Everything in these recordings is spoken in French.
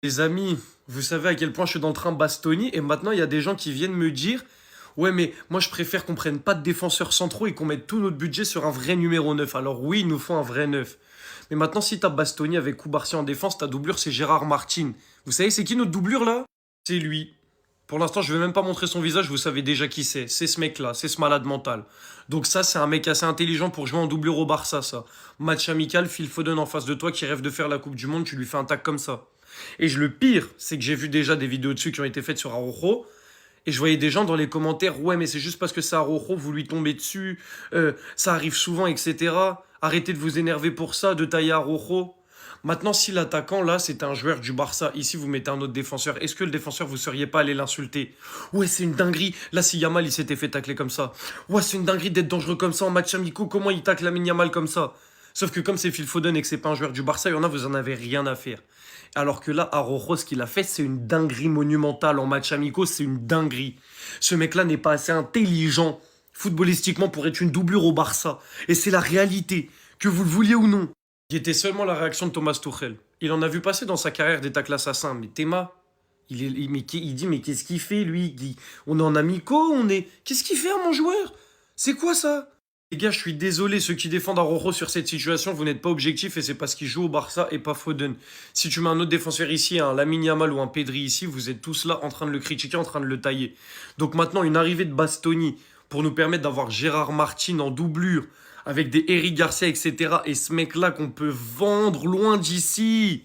Les amis, vous savez à quel point je suis dans le train Bastoni et maintenant il y a des gens qui viennent me dire ouais mais moi je préfère qu'on prenne pas de défenseurs centraux et qu'on mette tout notre budget sur un vrai numéro 9. Alors oui, il nous faut un vrai 9. Mais maintenant si t'as Bastoni avec Koubarsi en défense, ta doublure c'est Gérard Martin. Vous savez c'est qui notre doublure là? C'est lui. Pour l'instant je vais même pas montrer son visage, vous savez déjà qui c'est. C'est ce mec là, c'est ce malade mental. Donc ça c'est un mec assez intelligent pour jouer en doublure au Barça ça. Match amical, Phil Foden en face de toi qui rêve de faire la Coupe du Monde, tu lui fais un tac comme ça. Et le pire, c'est que j'ai vu déjà des vidéos dessus qui ont été faites sur Araujo. Et je voyais des gens dans les commentaires, ouais, mais c'est juste parce que c'est Araujo, vous lui tombez dessus, ça arrive souvent, etc. Arrêtez de vous énerver pour ça, de tailler Araujo. Maintenant, si l'attaquant, là, c'est un joueur du Barça, ici, vous mettez un autre défenseur, est-ce que le défenseur, vous seriez pas allé l'insulter? Ouais, c'est une dinguerie. Là, si Yamal, il s'était fait tacler comme ça. Ouais, c'est une dinguerie d'être dangereux comme ça en match amicaux. Comment il tacle Lamine Yamal comme ça? Sauf que comme c'est Phil Foden et que c'est pas un joueur du Barça, il y en a, vous en avez rien à faire. Alors que là, Araujo, ce qu'il a fait, c'est une dinguerie monumentale en match amicaux, c'est une dinguerie. Ce mec-là n'est pas assez intelligent footballistiquement pour être une doublure au Barça. Et c'est la réalité, que vous le vouliez ou non. Qui était seulement la réaction de Thomas Tuchel. Il en a vu passer dans sa carrière des tacles assassins. Mais Théma, il dit mais qu'est-ce qu'il fait lui? On est en amicaux, on est... Qu'est-ce qu'il fait à mon joueur? C'est quoi ça? Les gars, je suis désolé, ceux qui défendent Araujo sur cette situation, vous n'êtes pas objectifs et c'est parce qu'il joue au Barça et pas Foden. Si tu mets un autre défenseur ici, un Lamine Yamal ou un Pedri ici, vous êtes tous là en train de le critiquer, en train de le tailler. Donc maintenant, une arrivée de Bastoni pour nous permettre d'avoir Gérard Martin en doublure avec des Eric Garcia, etc. Et ce mec-là qu'on peut vendre loin d'ici.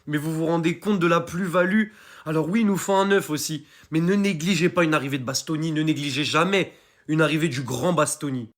Mais vous vous rendez compte de la plus-value? Alors oui, il nous faut un neuf aussi. Mais ne négligez pas une arrivée de Bastoni, ne négligez jamais une arrivée du grand Bastoni.